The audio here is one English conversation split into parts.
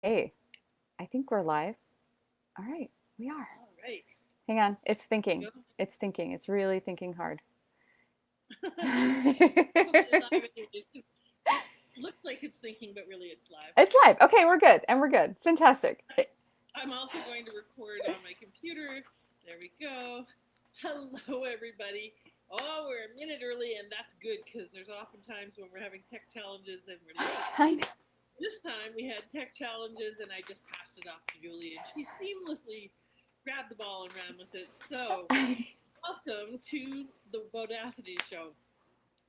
Hey, I think we're live. All right, we are. All right. Hang on, it's thinking. Go. It's thinking. It's really thinking hard. It's It's probably live anyways. It looks like it's thinking, but really it's live. live. Okay, we're good. And we're good. Fantastic. I'm also going to record on my computer. There we go. Hello, everybody. Oh, we're a minute early, and that's good because there's oftentimes when we're having tech challenges and we're late. I know. This time we had tech challenges, and I just passed it off to Julie, and she seamlessly grabbed the ball and ran with it. So, welcome to the Bodacity Show.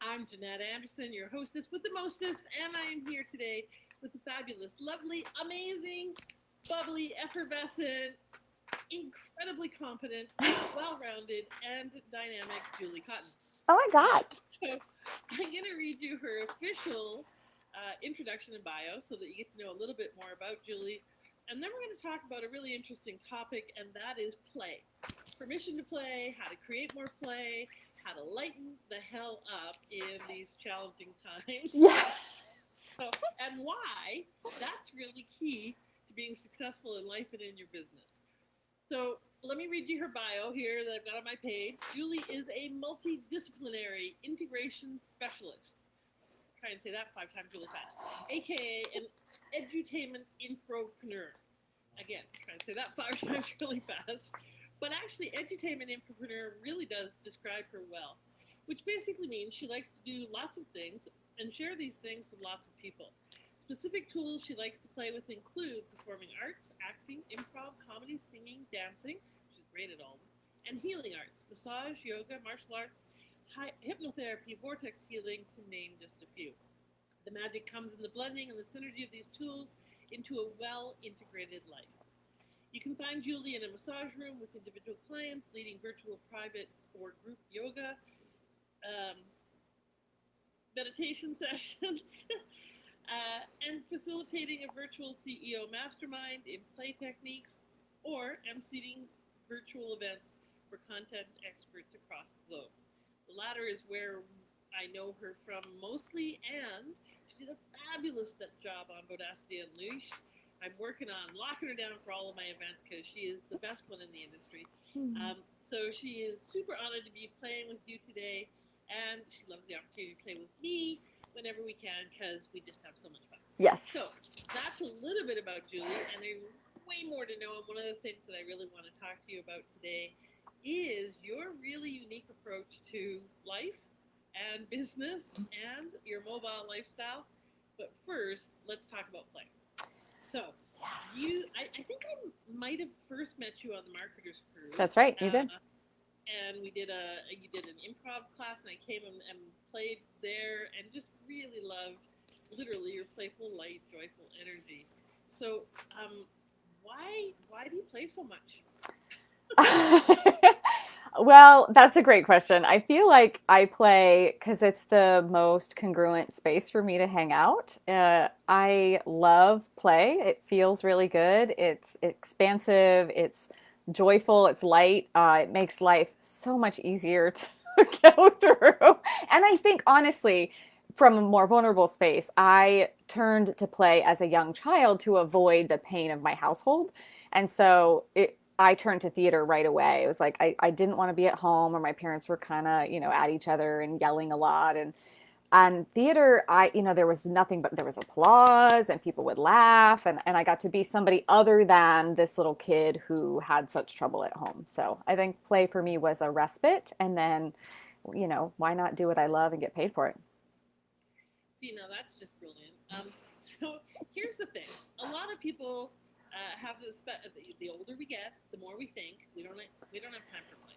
I'm Jannette Anderson, your hostess with the mostest, and I am here today with the fabulous, lovely, amazing, bubbly, effervescent, incredibly competent, well rounded, and dynamic Julie Cotton. Oh my God. So I'm going to read you her official introduction and bio so that you get to know a little bit more about Julie. And then we're going to talk about a really interesting topic, and that is play. Permission to play, how to create more play, how to lighten the hell up in these challenging times, Yes. so, and why that's really key to being successful in life and in your business. So, let me read you her bio here that I've got on my page. Julie is a multidisciplinary integration specialist. Try and say that 5 times really fast. AKA an edutainment infopreneur. Again, try and say that 5 times really fast. But actually, edutainment infopreneur really does describe her well, which basically means she likes to do lots of things and share these things with lots of people. Specific tools she likes to play with include performing arts, acting, improv, comedy, singing, dancing, she's great at all of them, and healing arts, massage, yoga, martial arts, hypnotherapy, vortex healing, to name just a few. The magic comes in the blending and the synergy of these tools into a well integrated life. You can find Julie in a massage room with individual clients, leading virtual, private, or group yoga, um, meditation sessions, and facilitating a virtual CEO mastermind in play techniques, or emceeing virtual events for content experts across the globe. The latter is where I know her from mostly, and she did a fabulous job on Bodacity Unleashed. I'm working on locking her down for all of my events because she is the best one in the industry. So she is super honored to be playing with you today, and she loves the opportunity to play with me whenever we can because we just have so much fun. Yes. So that's a little bit about Julie, and there's way more to know. And one of the things that I really want to talk to you about today is your really unique approach to life and business and your mobile lifestyle. But first, let's talk about play. So, Yes. I think I might have first met you on the Marketers Cruise. That's right. You did. And you did an improv class, and I came and played there, and just really loved, literally, your playful, light, joyful energy. So, why do you play so much? Well, that's a great question. I feel like I play because it's the most congruent space for me to hang out. I love play. It feels really good. It's expansive. It's joyful. It's light. It makes life so much easier to go through. And I think, honestly, from a more vulnerable space, I turned to play as a young child to avoid the pain of my household. And so I turned to theater right away. It was like I didn't want to be at home where my parents were kind of, at each other and yelling a lot. And theater, there was nothing but there was applause and people would laugh. And I got to be somebody other than this little kid who had such trouble at home. So I think play for me was a respite. And then, why not do what I love and get paid for it? See, now that's just brilliant. So here's the thing: a lot of people have this. The older we get, the more we think we don't have time for play.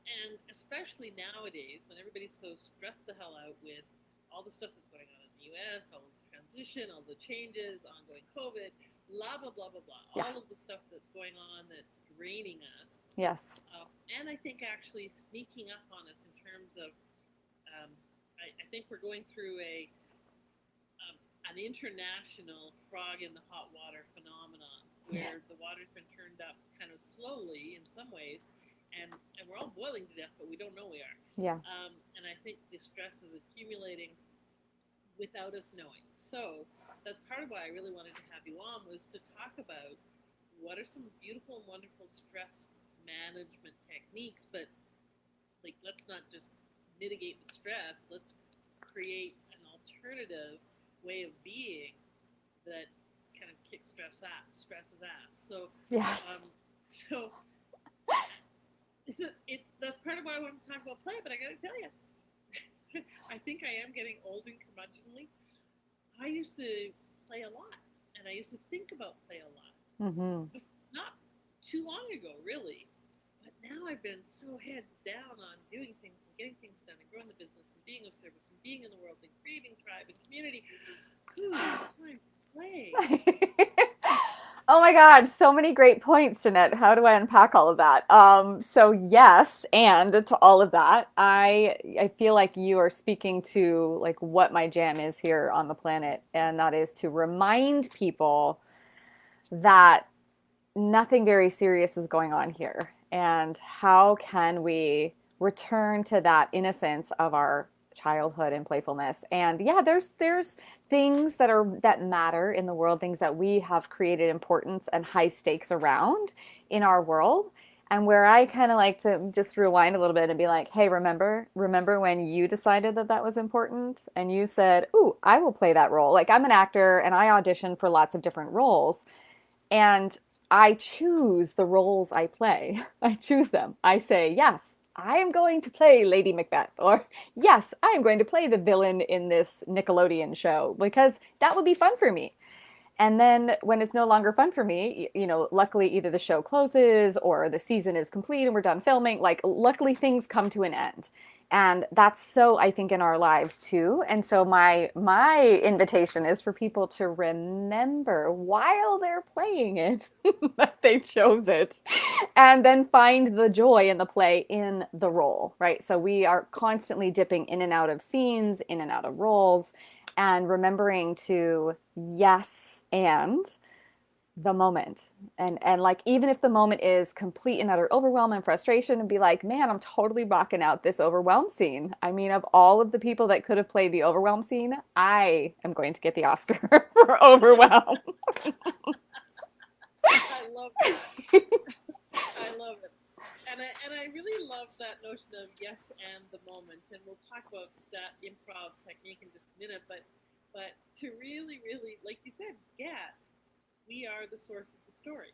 And especially nowadays, when everybody's so stressed the hell out with all the stuff that's going on in the U.S., all of the transition, all the changes, ongoing COVID, blah blah blah blah blah, Yeah. all of the stuff that's going on that's draining us, Yes. and I think actually sneaking up on us in terms of, um, I think we're going through um, an international frog in the hot water phenomenon Yeah. where the water's been turned up kind of slowly in some ways, and we're all boiling to death, but we don't know we are. Yeah. And I think the stress is accumulating without us knowing. So that's part of why I really wanted to have you on, was to talk about what are some beautiful and wonderful stress management techniques, but like, let's not just mitigate the stress, let's create an alternative way of being that kind of kicks stresses ass. So Yes. um, so that's part of why I wanted to talk about play, but I gotta tell you, I think I am getting old and curmudgeonly. I used to play a lot, and I used to think about play a lot. Mm-hmm. Not too long ago, really. But now I've been so heads down on doing things and getting things done and growing the business and being of service and being in the world and creating tribe and community. Ooh, time to play. Oh my God, so many great points, Jannette. How do I unpack all of that? So yes, and to all of that, I feel like you are speaking to like what my jam is here on the planet, and that is to remind people that nothing very serious is going on here. And how can we return to that innocence of our childhood and playfulness? And yeah, there's things that matter in the world, things that we have created importance and high stakes around in our world. And where I kind of like to just rewind a little bit and be like, hey, remember when you decided that that was important and you said, ooh, I will play that role. Like I'm an actor and I audition for lots of different roles. And I choose the roles I play. I choose them. I say, yes, I am going to play Lady Macbeth, or yes, I am going to play the villain in this Nickelodeon show because that would be fun for me. And then when it's no longer fun for me, luckily either the show closes or the season is complete and we're done filming. Like, luckily things come to an end. And that's so, I think, in our lives too. And so my invitation is for people to remember while they're playing it that they chose it, and then find the joy and the play in the role, right? So we are constantly dipping in and out of scenes, in and out of roles, and remembering to yes and the moment. And like, even if the moment is complete and utter overwhelm and frustration, and be like, man, I'm totally rocking out this overwhelm scene. I mean, of all of the people that could have played the overwhelm scene, I am going to get the Oscar for overwhelm. I love that. I love it. And I really love that notion of yes and the moment. And we'll talk about that improv technique in just a minute. But to really, really, like you said, we are the source of the story,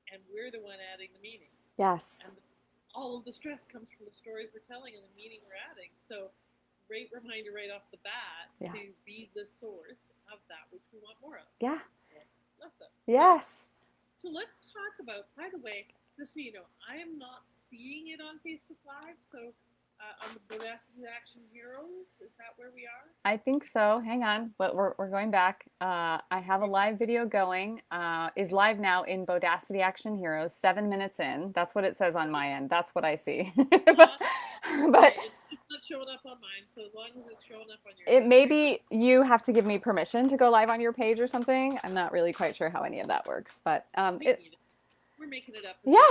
and we're the one adding the meaning. Yes. And all of the stress comes from the stories we're telling and the meaning we're adding. So, great reminder right off the bat to be the source of that which we want more of. Yeah. Bless them. Yes. So let's talk about, by the way, just so you know, I am not seeing it on Facebook Live. So on the Bodacity Action Heroes, is that where we are? I think so. Hang on, but we're going back. I have a live video going. Is live now in Bodacity Action Heroes. 7 minutes in. That's what it says on my end. That's what I see. but okay. It's not showing up on mine. So as long as it's showing up on yours, it maybe you have to give me permission to go live on your page or something. I'm not really quite sure how any of that works, but we're making it up. Yeah.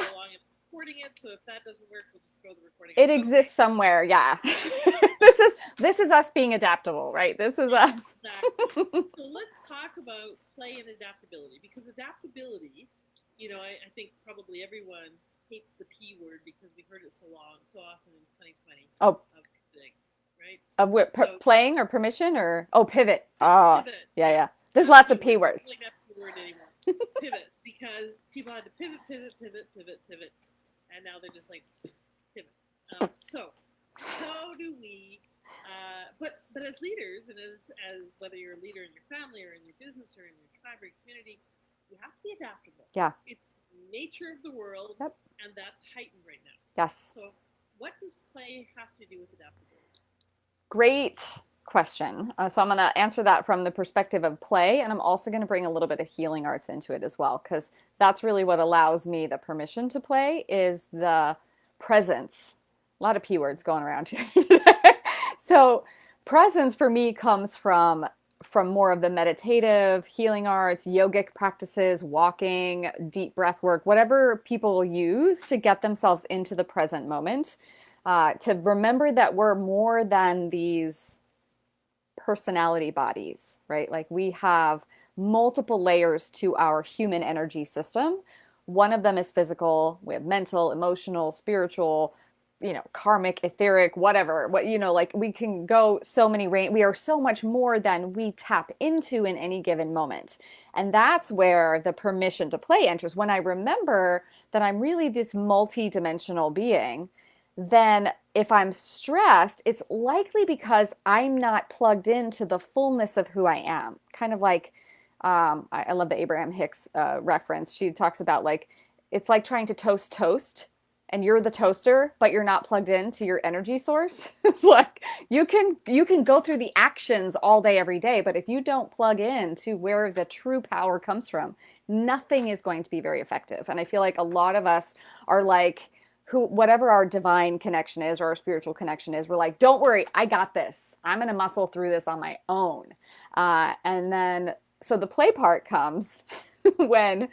Recording it, so if that doesn't work, we'll just throw the recording. It exists somewhere, yeah. this is us being adaptable, right? This is us. Exactly. So let's talk about play and adaptability, because adaptability, I think probably everyone hates the P word because we heard it so often in 2020. Oh. Of pivoting, right? Of what, playing or permission or pivot. Pivot. Yeah. There's lots of P words. Like that P word anymore. Pivot, because people had to pivot. And now they're just like, pivot. So how do we, but as leaders, and as whether you're a leader in your family or in your business or in your tribe or your community, you have to be adaptable. Yeah. It's nature of the world, and that's heightened right now. Yes. So what does play have to do with adaptability? Great question. So I'm going to answer that from the perspective of play, and I'm also going to bring a little bit of healing arts into it as well, because that's really what allows me the permission to play, is the presence. A lot of P words going around here. So presence for me comes from more of the meditative healing arts, yogic practices, walking, deep breath work, whatever people use to get themselves into the present moment, to remember that we're more than these personality bodies, right? Like we have multiple layers to our human energy system. One of them is physical, we have mental, emotional, spiritual, karmic, etheric, whatever. Like we can go so many range. We are so much more than we tap into in any given moment. And that's where the permission to play enters. When I remember that I'm really this multi-dimensional being, then if I'm stressed, it's likely because I'm not plugged into the fullness of who I am. Kind of like, I love the Abraham Hicks reference. She talks about like, it's like trying to toast and you're the toaster, but you're not plugged into your energy source. It's like you can go through the actions all day, every day, but if you don't plug in to where the true power comes from, nothing is going to be very effective. And I feel like a lot of us are like, whatever our divine connection is or our spiritual connection is, we're like, don't worry, I got this. I'm going to muscle through this on my own. And then, so the play part comes when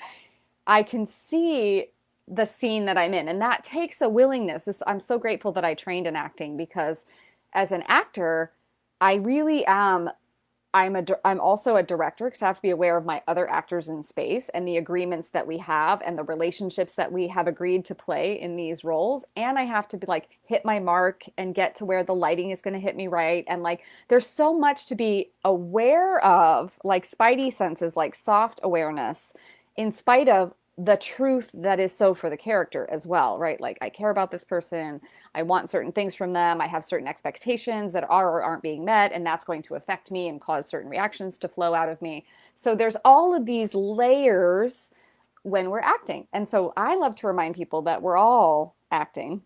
I can see the scene that I'm in. And that takes a willingness. I'm so grateful that I trained in acting because as an actor, I really am. I'm also a director because I have to be aware of my other actors in space and the agreements that we have and the relationships that we have agreed to play in these roles. And I have to be like hit my mark and get to where the lighting is going to hit me right. And like there's so much to be aware of, like spidey senses, like soft awareness, in spite of the truth that is so for the character as well, right? Like I care about this person, I want certain things from them, I have certain expectations that are or aren't being met, and that's going to affect me and cause certain reactions to flow out of me. So there's all of these layers when we're acting. And so I love to remind people that we're all acting.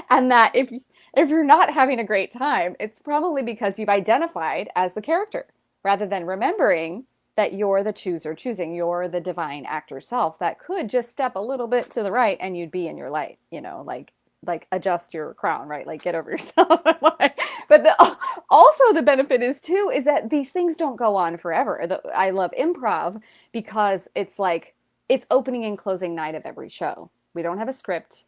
And that if you're not having a great time, it's probably because you've identified as the character rather than remembering that you're the chooser choosing, you're the divine actor self that could just step a little bit to the right and you'd be in your light, like adjust your crown, right? Like get over yourself. But also the benefit is too, is that these things don't go on forever. I love improv because it's like, it's opening and closing night of every show. We don't have a script.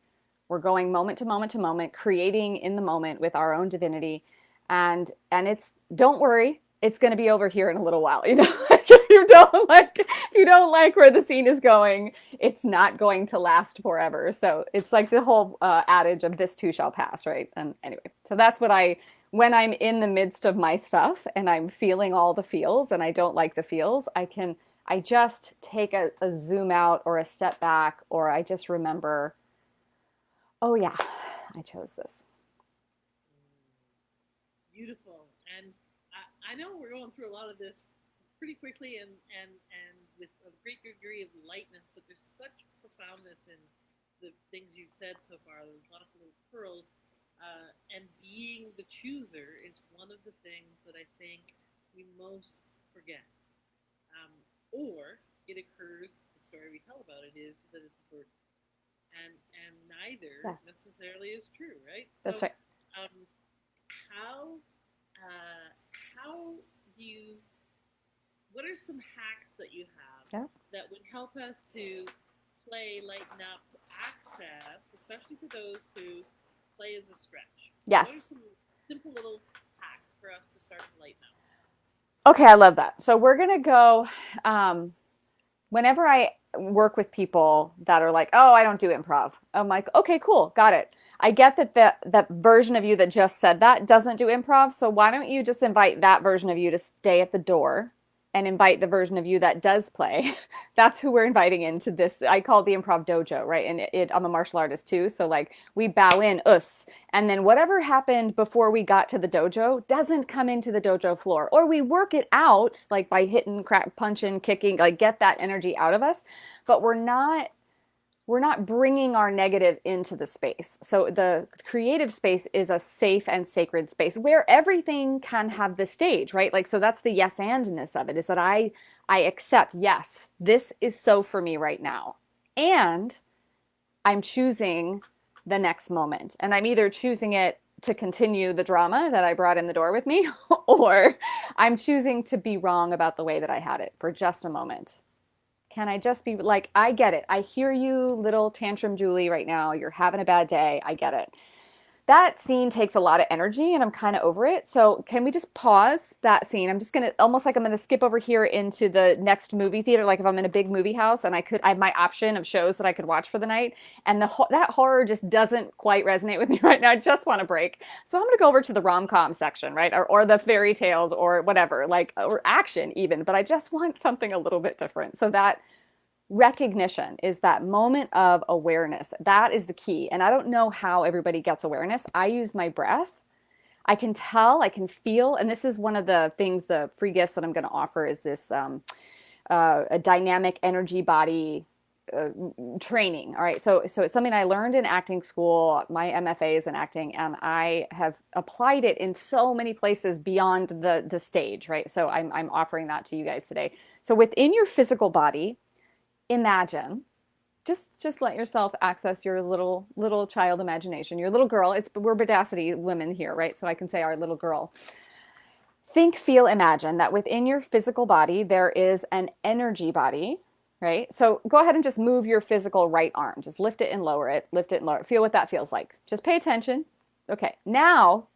We're going moment to moment to moment, creating in the moment with our own divinity. And it's, don't worry, it's going to be over here in a little while. Like if you don't like where the scene is going, it's not going to last forever. So it's like the whole adage of this too shall pass, right? And anyway, so that's what when I'm in the midst of my stuff and I'm feeling all the feels and I don't like the feels, I just take a zoom out or a step back, or I just remember, oh yeah, I chose this. Beautiful. And I know we're going through a lot of this pretty quickly and with a great degree of lightness, but there's such profoundness in the things you've said so far. There's a lot of little pearls. And being the chooser is one of the things that I think we most forget. Or it occurs, the story we tell about it is that it's a burden. And neither necessarily is true, right? That's right. Um, how do you, what are some hacks that you have that would help us to play, lighten up, access, especially for those who play as a stretch? Yes. What are some simple little hacks for us to start to lighten up? Okay, I love that. So we're going to go, whenever I work with people that are like, oh, I don't do improv, I'm like, okay, cool, got it. I get that version of you that just said that doesn't do improv. So why don't you just invite that version of you to stay at the door and invite the version of you that does play? That's who we're inviting into this. I call it the improv dojo, right? And I'm a martial artist too. So like we bow in, us. And then whatever happened before we got to the dojo doesn't come into the dojo floor. Or we work it out like by hitting, crack, punching, kicking, like get that energy out of us. But we're not bringing our negative into the space. So the creative space is a safe and sacred space where everything can have the stage, right? Like, so that's the yes andness of it, is that I accept, yes, this is so for me right now. And I'm choosing the next moment. And I'm either choosing it to continue the drama that I brought in the door with me, or I'm choosing to be wrong about the way that I had it for just a moment. Can I just be like, I get it. I hear you, little tantrum Julie, right now. You're having a bad day. I get it. that scene takes a lot of energy and I'm kind of over it. So can we just pause that scene? I'm just going to almost like I'm going to skip over here into the next movie theater. Like if I'm in a big movie house and I have my option of shows that I could watch for the night, and that horror just doesn't quite resonate with me right now. I just want a break. So I'm going to go over to the rom-com section, right? Or the fairy tales or whatever, like, or action even, but I just want something a little bit different. So that recognition is that moment of awareness. That is the key. And I don't know how everybody gets awareness. I use my breath. I can tell, I can feel, and this is one of the things, the free gifts that I'm going to offer is this a dynamic energy body uh, training. All right. So it's something I learned in acting school. My MFA is in acting, and I have applied it in so many places beyond the stage, right? So I'm offering that to you guys today. So within your physical body, imagine, just let yourself access your little child imagination, your little girl. We're Bodacity women here, right? So I can say our little girl. Think, feel, imagine that within your physical body there is an energy body, right? So go ahead and just move your physical right arm. Just lift it and lower it, lift it and lower it. Feel what that feels like. Just pay attention. Okay, now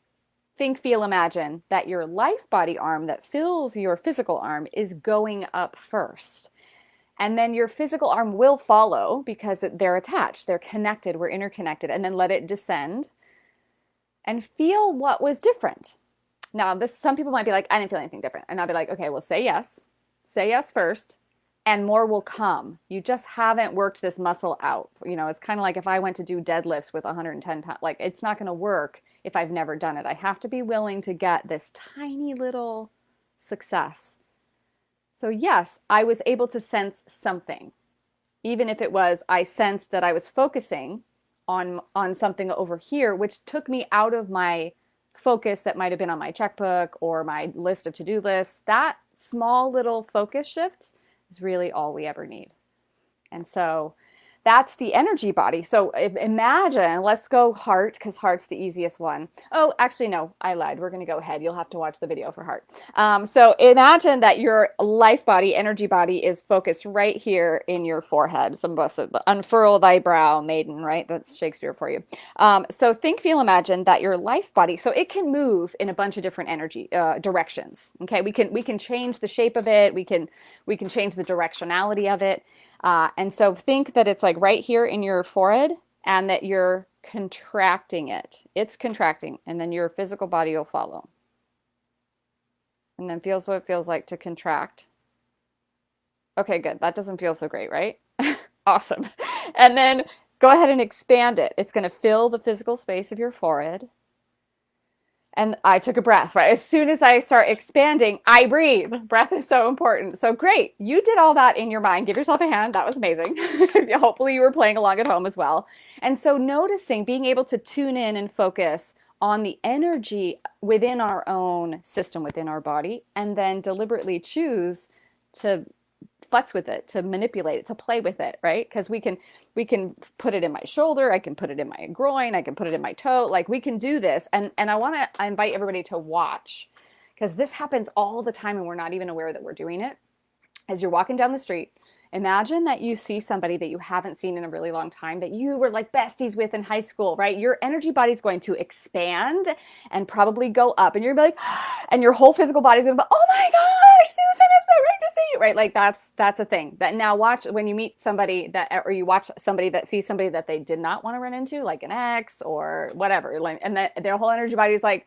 think, feel, imagine that your life body arm that fills your physical arm is going up first. And then your physical arm will follow because they're attached, they're connected, we're interconnected, and then let it descend and feel what was different. Now, some people might be like, I didn't feel anything different. And I'll be like, okay, well, say yes first, and more will come. You just haven't worked this muscle out. It's kind of like if I went to do deadlifts with 110 pounds, like it's not going to work if I've never done it. I have to be willing to get this tiny little success. So yes, I was able to sense something. Even if it was, I sensed that I was focusing on something over here, which took me out of my focus that might have been on my checkbook or my list of to-do lists. That small little focus shift is really all we ever need. And so that's the energy body. So imagine, let's go heart, because heart's the easiest one. Oh, actually, no, I lied. We're going to go head. You'll have to watch the video for heart. So imagine that your life body, energy body is focused right here in your forehead. Some of us, unfurl thy brow, maiden, right? That's Shakespeare for you. So think, feel, imagine that your life body, so it can move in a bunch of different energy directions. Okay, we can change the shape of it. We can change the directionality of it. And so think that it's like right here in your forehead and that you're contracting it. It's contracting, and then your physical body will follow. And then feels what it feels like to contract. Okay, good. That doesn't feel so great, right? Awesome. And then go ahead and expand it. It's going to fill the physical space of your forehead. And I took a breath, right? As soon as I start expanding, I breathe. Breath is so important. So great. You did all that in your mind. Give yourself a hand. That was amazing. Hopefully you were playing along at home as well. And so noticing, being able to tune in and focus on the energy within our own system, within our body, and then deliberately choose to futz with it, to manipulate it, to play with it, right? Because we can put it in my shoulder, I can put it in my groin, I can put it in my toe. Like we can do this. And I want to invite everybody to watch, because this happens all the time and we're not even aware that we're doing it. As you're walking down the street, imagine that you see somebody that you haven't seen in a really long time, that you were like besties with in high school, right? Your energy body's going to expand and probably go up, and you're gonna be like, and your whole physical body's gonna be, oh my gosh, Susan, it's so great to see you, right? Like that's a thing. That now watch when you meet somebody that, or you watch somebody that sees somebody that they did not want to run into, like an ex or whatever, like, and that their whole energy body is like,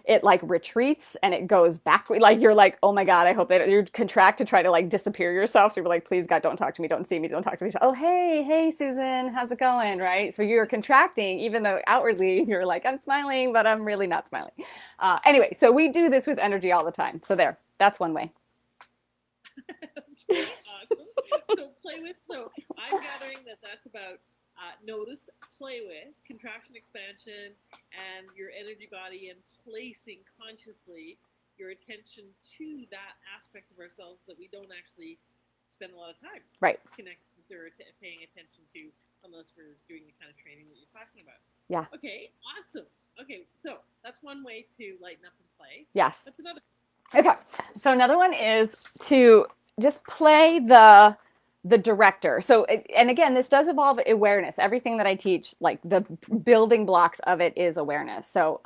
it like retreats and it goes back. Like you're like, oh my God, I hope that you contract to try to like disappear yourself. So you're like, please God, don't talk to me. Don't see me. Don't talk to me. Oh, hey, Susan, how's it going? Right. So you're contracting, even though outwardly you're like, I'm smiling, but I'm really not smiling. Anyway, so we do this with energy all the time. So that's one way. Awesome. So play with, so I'm gathering that that's about notice, play with, contraction, expansion, and your energy body, and placing consciously your attention to that aspect of ourselves that we don't actually spend a lot of time connecting or paying attention to, unless we're doing the kind of training that you're talking about. Yeah. Okay, awesome. Okay, so that's one way to lighten up and play. Yes. That's another. Okay, so another one is to just play the the director. So, and again, this does involve awareness. Everything that I teach, like the building blocks of it is awareness. So,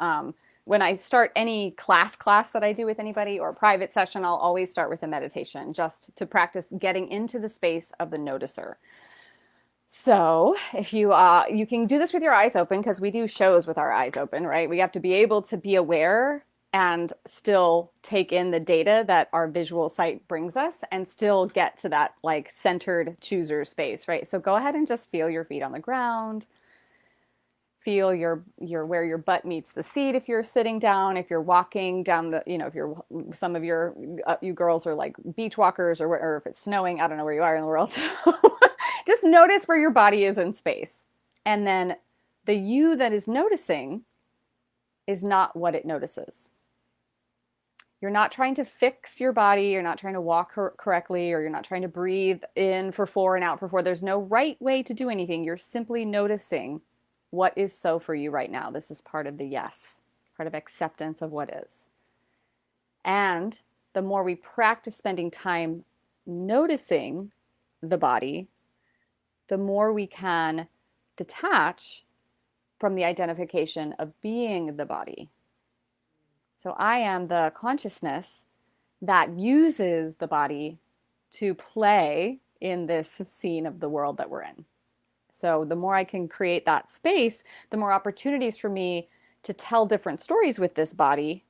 when I start any class that I do with anybody or a private session, I'll always start with a meditation just to practice getting into the space of the noticer. So if you can do this with your eyes open, because we do shows with our eyes open, right? We have to be able to be aware and still take in the data that our visual sight brings us and still get to that like centered chooser space, right? So go ahead and just feel your feet on the ground. Feel your where your butt meets the seat if you're sitting down, if you're walking down the, if you're some of your you girls are like beach walkers or if it's snowing, I don't know where you are in the world. So just notice where your body is in space. And then the you that is noticing is not what it notices. You're not trying to fix your body, you're not trying to walk correctly, or you're not trying to breathe in for 4 and out for 4. There's no right way to do anything. You're simply noticing what is so for you right now. This is part of the yes, part of acceptance of what is. And the more we practice spending time noticing the body, the more we can detach from the identification of being the body. So I am the consciousness that uses the body to play in this scene of the world that we're in. So the more I can create that space, the more opportunities for me to tell different stories with this body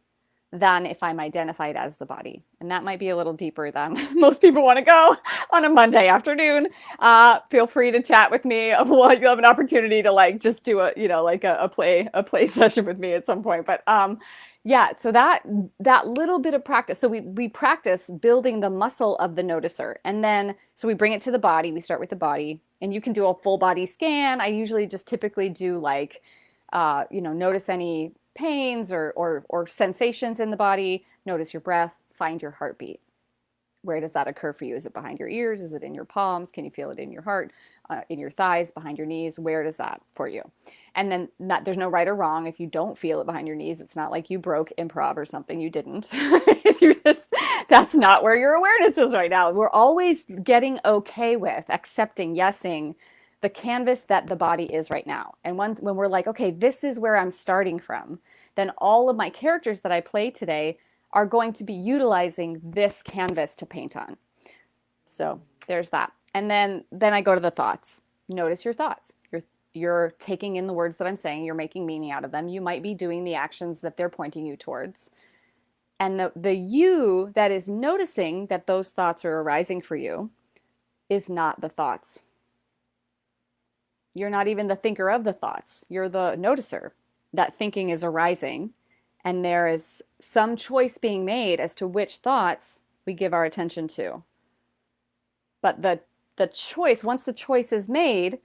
than if I'm identified as the body. And that might be a little deeper than most people want to go on a Monday afternoon. Feel free to chat with me. Well, you'll have an opportunity to like just do a play session with me at some point. But yeah, so that little bit of practice. So we practice building the muscle of the noticer. And then so we bring it to the body. We start with the body. And you can do a full body scan. I usually just typically do like notice any pains or sensations in the body, notice your breath, find your heartbeat. Where does that occur for you? Is it behind your ears? Is it in your palms? Can you feel it in your heart, in your thighs, behind your knees? Where does that for you? And then there's no right or wrong. If you don't feel it behind your knees, it's not like you broke improv or something. You didn't. That's not where your awareness is right now. We're always getting okay with accepting, yesing the canvas that the body is right now. And when we're like, okay, this is where I'm starting from, then all of my characters that I play today are going to be utilizing this canvas to paint on. So there's that. And then I go to the thoughts. Notice your thoughts. You're taking in the words that I'm saying. You're making meaning out of them. You might be doing the actions that they're pointing you towards. And the you that is noticing that those thoughts are arising for you is not the thoughts. You're not even the thinker of the thoughts. You're the noticer. That thinking is arising, and there is some choice being made as to which thoughts we give our attention to. But the choice, once the choice is made,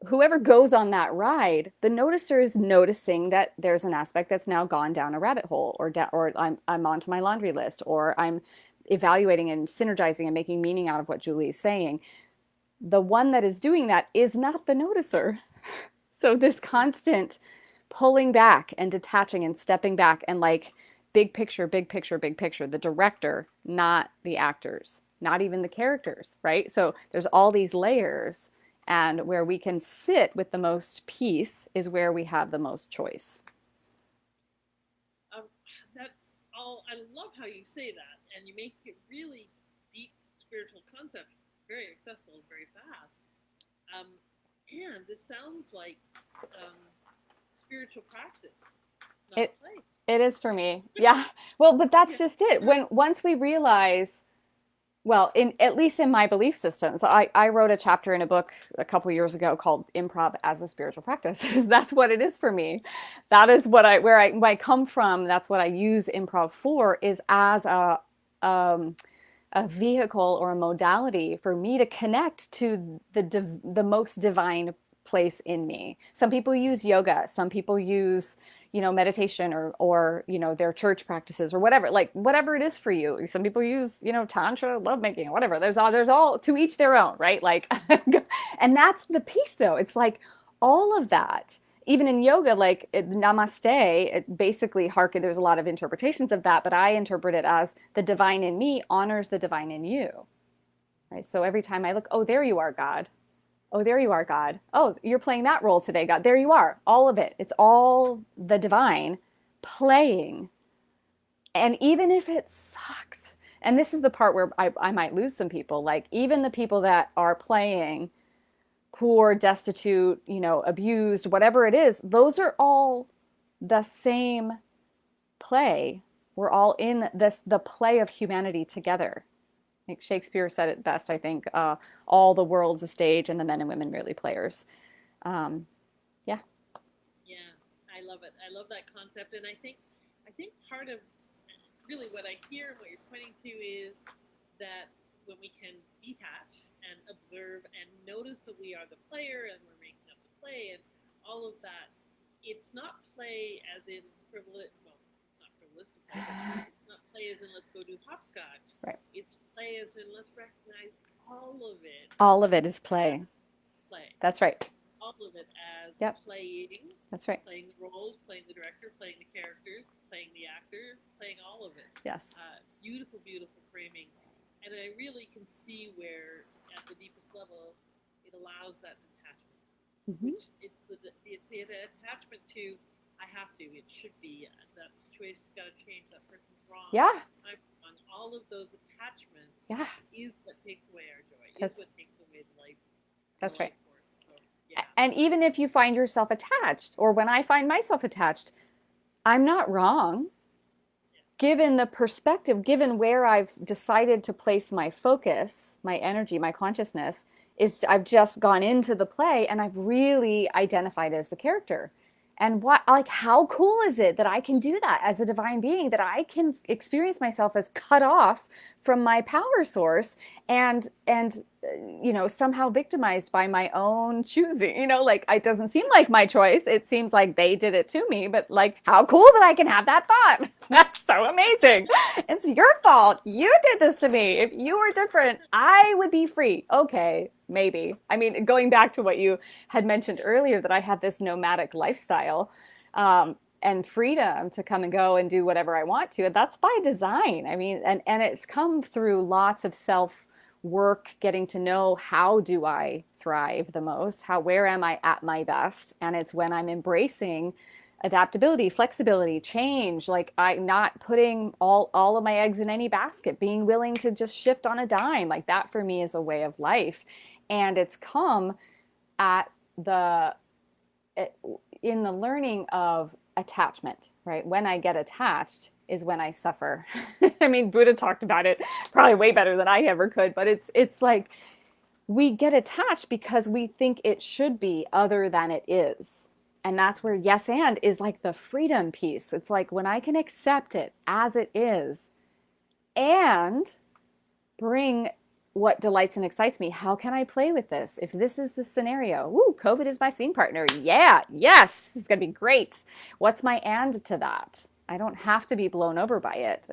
whoever goes on that ride, the noticer is noticing that there's an aspect that's now gone down a rabbit hole, or I'm onto my laundry list, or I'm evaluating and synergizing and making meaning out of what Julie is saying. The one that is doing that is not the noticer. So this constant pulling back and detaching and stepping back and like big picture, big picture, big picture, the director, not the actors, not even the characters, right? So there's all these layers, and where we can sit with the most peace is where we have the most choice. That's all. I love how you say that, and you make it really deep spiritual concept very accessible and very fast. And this sounds like spiritual practice, not play. It is for me. Yeah. Well, but that's just it. Once we realize, well, at least in my belief systems, I wrote a chapter in a book a couple of years ago called Improv as a Spiritual Practice. That's what it is for me. That is what where I come from. That's what I use improv for, is as a vehicle or a modality for me to connect to the most divine place in me. Some people use yoga. Some people use, meditation or their church practices or whatever, like whatever it is for you. Some people use, tantra, lovemaking, whatever. There's all to each their own, right? Like, and that's the piece though. It's like all of that. Even in yoga, like namaste, it basically there's a lot of interpretations of that, but I interpret it as the divine in me honors the divine in you, right? So every time I look, oh, there you are, God. Oh, there you are, God. Oh, you're playing that role today, God. There you are. All of it. It's all the divine playing. And even if it sucks, and this is the part where I might lose some people, like even the people that are playing poor, destitute, abused, whatever it is, those are all the same play. We're all in the play of humanity together. Like Shakespeare said it best, I think. All the world's a stage, and the men and women merely players. Um, yeah. Yeah, I love it. I love that concept, and I think part of really what I hear and what you're pointing to is that when we can detach and observe and notice that we are the player and we're making up the play and all of that, it's not play as in frivolous. Well, it's not frivolous to play, but it's not play as in let's go do hopscotch. Right. It's play as in let's recognize all of it. All of it is play. Play. That's right. All of it as Yep. playing. That's right. Playing the roles, playing the director, playing the characters, playing the actor, playing all of it. Yes. Beautiful, beautiful framing. And I really can see where, at the deepest level, it allows that detachment. Mm-hmm. Which it's the attachment to, I have to, it should be, that situation's got to change, that person's wrong. Yeah. I'm wrong. All of those attachments Yeah. is what takes away our joy, That's, is what takes away the life. That's right. So, yeah. And even if you find yourself attached, or when I find myself attached, I'm not wrong. Given the perspective, given where I've decided to place my focus, my energy, my consciousness, is I've just gone into the play and I've really identified as the character. And how cool is it that I can do that as a divine being, that I can experience myself as cut off from my power source and somehow victimized by my own choosing. Like it doesn't seem like my choice. It seems like they did it to me, but like how cool that I can have that thought. That's so amazing. It's your fault. You did this to me. If you were different, I would be free. Okay, maybe. I mean, going back to what you had mentioned earlier, that I had this nomadic lifestyle. And freedom to come and go and do whatever I want to. And that's by design. I mean, and it's come through lots of self work, getting to know how do I thrive the most, where am I at my best? And it's when I'm embracing adaptability, flexibility, change, like I'm not putting all of my eggs in any basket, being willing to just shift on a dime. Like that for me is a way of life. And it's come at in the learning of attachment, right? When I get attached is when I suffer. I mean, Buddha talked about it probably way better than I ever could, but it's like we get attached because we think it should be other than it is. And that's where yes and is like the freedom piece. It's like when I can accept it as it is and bring what delights and excites me. How can I play with this? If this is the scenario, woo, COVID is my scene partner. Yeah, yes, it's going to be great. What's my and to that? I don't have to be blown over by it.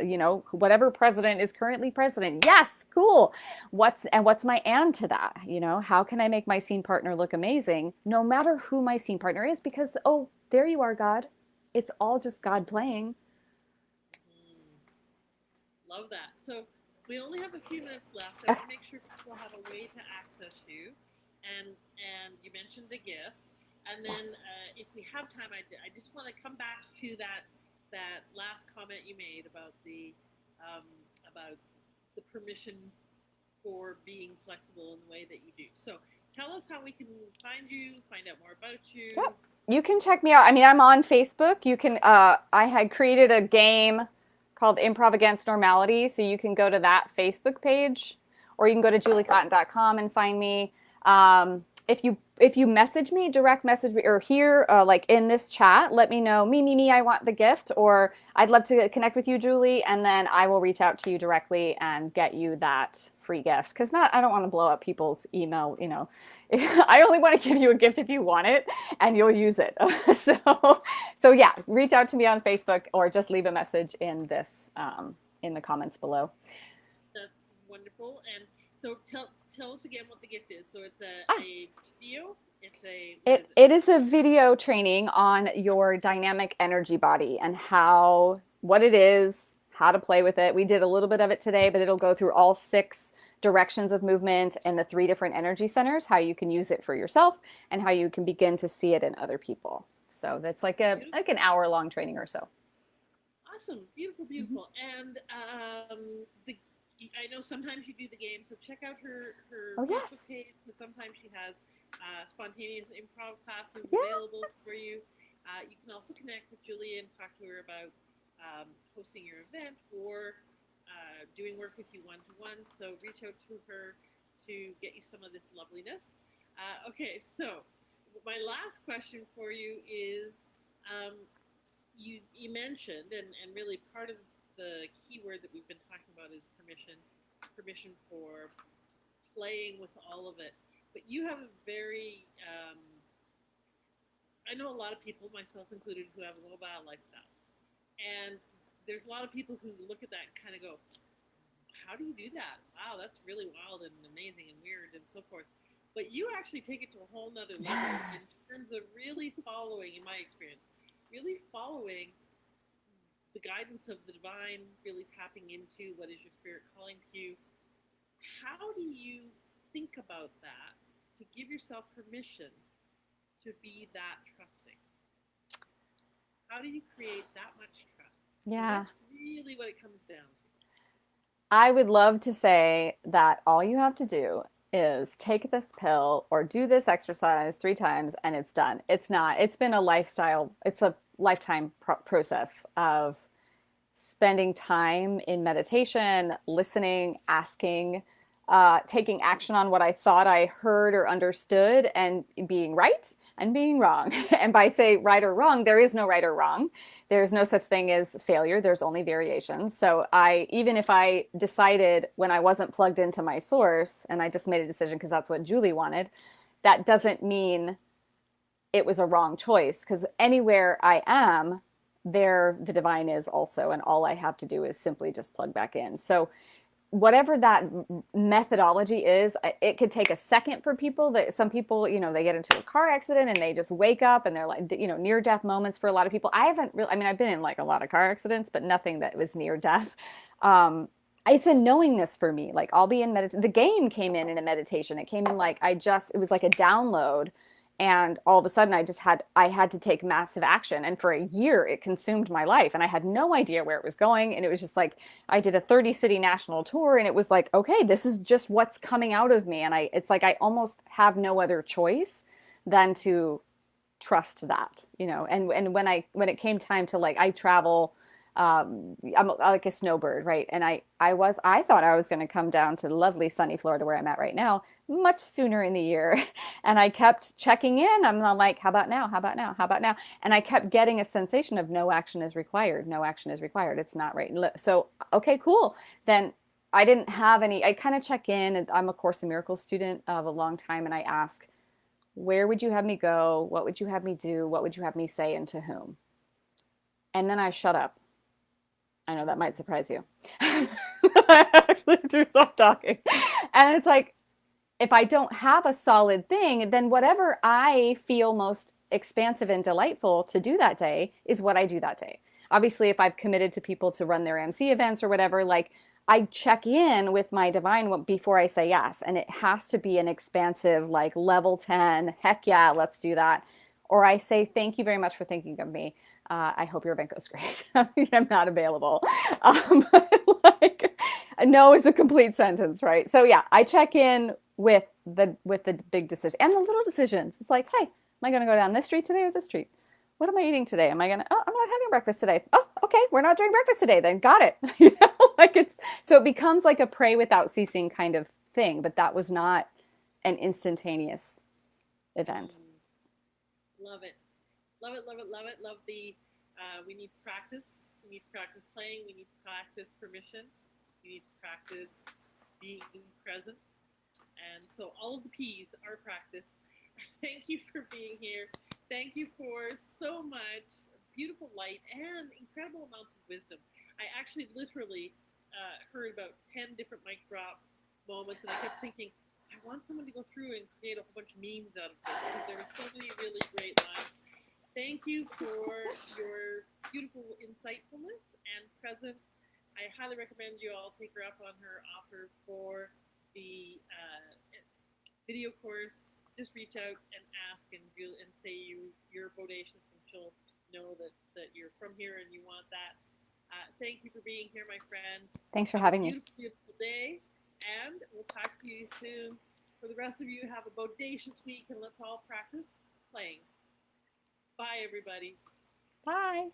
Whatever president is currently president. Yes, cool. What's my and to that? How can I make my scene partner look amazing no matter who my scene partner is? Because, oh, there you are, God. It's all just God playing. Love that. So we only have a few minutes left. I want to make sure people have a way to access you. And you mentioned the gift. And then if we have time, I just want to come back to that last comment you made about the permission for being flexible in the way that you do. So tell us how we can find you, find out more about you. Yep. You can check me out. I mean, I'm on Facebook. You can. I had created a game called Improv Against Normality. So you can go to that Facebook page, or you can go to juliecotton.com and find me. If you message me, direct message me, or here, like in this chat, let me know, me, I want the gift, or I'd love to connect with you, Julie, and then I will reach out to you directly and get you that free gift. Because I don't want to blow up people's email, I only want to give you a gift if you want it and you'll use it. So yeah, reach out to me on Facebook or just leave a message in this, in the comments below. That's wonderful. And so tell us again what the gift is. So it's a video. It is a video training on your dynamic energy body and what it is, how to play with it. We did a little bit of it today, but it'll go through all 6 directions of movement and the 3 different energy centers, how you can use it for yourself and how you can begin to see it in other people. So that's like an hour-long training or so. Awesome, beautiful, Mm-hmm. beautiful. And I know sometimes you do the game, so check out her Oh, Facebook yes. page. So sometimes she has spontaneous improv classes Yeah. available for you. You can also connect with Julie and talk to her about hosting your event or doing work with you one to one. So reach out to her to get you some of this loveliness. Okay, so my last question for you is um, you mentioned, and really part of the keyword that we've been talking about is permission for playing with all of it. But you have a very, I know a lot of people, myself included, who have a mobile lifestyle. And there's a lot of people who look at that and kind of go, how do you do that? Wow, that's really wild and amazing and weird and so forth. But you actually take it to a whole nother level in terms of really following, in my experience, really following the guidance of the divine, really tapping into what is your spirit calling to you. How do you think about that to give yourself permission to be that trusting? How do you create that much trust? Because Yeah. that's really what it comes down to. I would love to say that all you have to do is take this pill or do this exercise 3 times and it's done. It's not. It's been a lifestyle, it's a lifetime process of spending time in meditation, listening, asking, taking action on what I thought I heard or understood, and being right and being wrong. And by say right or wrong, there is no right or wrong. There's no such thing as failure. There's only variations. So even if I decided when I wasn't plugged into my source and I just made a decision because that's what Julie wanted, that doesn't mean it was a wrong choice because anywhere I am, there the divine is also, and all I have to do is simply just plug back in. So whatever that methodology is, it could take a second for people. That some people, they get into a car accident and they just wake up and they're like, near death moments for a lot of people. I haven't really, I mean, I've been in like a lot of car accidents, but nothing that was near death. It's a knowingness for me. Like I'll be in meditation. The game came in a meditation. It came in like it was like a download, and all of a sudden I had to take massive action, and for a year it consumed my life and I had no idea where it was going, and it was just like I did a 30-city national tour, and it was like, okay, this is just what's coming out of me, and it's like I almost have no other choice than to trust that, and when it came time to, like, I travel, I'm like a snowbird, right? And I thought I was going to come down to lovely sunny Florida where I'm at right now much sooner in the year. And I kept checking in. I'm like, how about now? How about now? How about now? And I kept getting a sensation of no action is required. No action is required. It's not right. So, okay, cool. Then I didn't have any, I kind of check in, and I'm a Course in Miracles student of a long time. And I ask, where would you have me go? What would you have me do? What would you have me say, and to whom? And then I shut up. I know that might surprise you. I actually do stop talking. And it's like, if I don't have a solid thing, then whatever I feel most expansive and delightful to do that day is what I do that day. Obviously, if I've committed to people to run their MC events or whatever, like I check in with my divine before I say yes. And it has to be an expansive, like level 10, heck yeah, let's do that. Or I say, thank you very much for thinking of me. I hope your event goes great. I'm not available. Um, like, no is a complete sentence, right? So yeah, I check in with the big decision and the little decisions. It's like, hey, am I going to go down this street today or this street? What am I eating today? Am I going to? Oh, I'm not having breakfast today. Oh, okay, we're not doing breakfast today. Then got it. Like it's so it becomes like a pray without ceasing kind of thing. But that was not an instantaneous event. Mm, love it. Love it, love it, love it. Love the, we need practice. We need to practice playing. We need to practice permission. We need to practice being present. And so all of the P's are practice. Thank you for being here. Thank you for so much beautiful light and incredible amounts of wisdom. I actually literally heard about 10 different mic drop moments, and I kept thinking, I want someone to go through and create a whole bunch of memes out of this because there were so many really great lines. Thank you for your beautiful insightfulness and presence. I highly recommend you all take her up on her offer for video course, just reach out and ask and say you're bodacious, and she'll know that you're from here and you want that. Thank you for being here, my friend. Thanks for Have a having me. beautiful, beautiful day, and we'll talk to you soon. For the rest of you, have a bodacious week, and let's all practice playing. Bye, everybody. Bye.